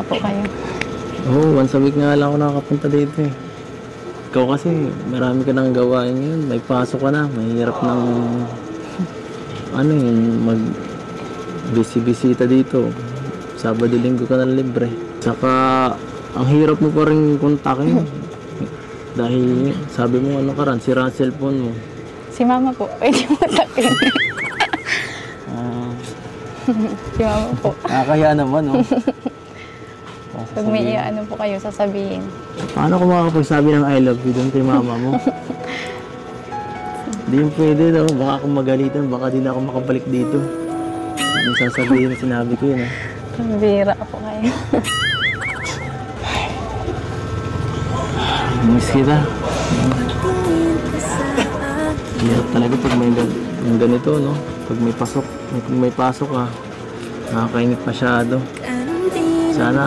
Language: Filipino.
po kayo. Oo, once a week nga lang ako nakakapunta dito eh. Ikaw kasi, marami ka nang gawain ngayon. May pasok ka na. Mahirap ng ano yun, mag bisita dito. Sabado linggo ka na libre. Saka, ang hirap mo pa rin kontakin. Dahil, sabi mo ano ka rin, sira ang cellphone mo. Si mama po, pwede mo takin. Si mama po. Nakakaya naman, no? Pag may ano po kayo, sasabihin. Paano ko makakapagsabi ng I love you doon kay mama mo? Hindi yung pwede, no? Baka akong magalitan, baka di na ako makabalik dito. Yung sasabihin na sinabi ko yun, eh. Bira po kayo. Miss kita. Hirap talaga pag may ganito, no? Pag may pasok ka, nakakainit masyado. Sana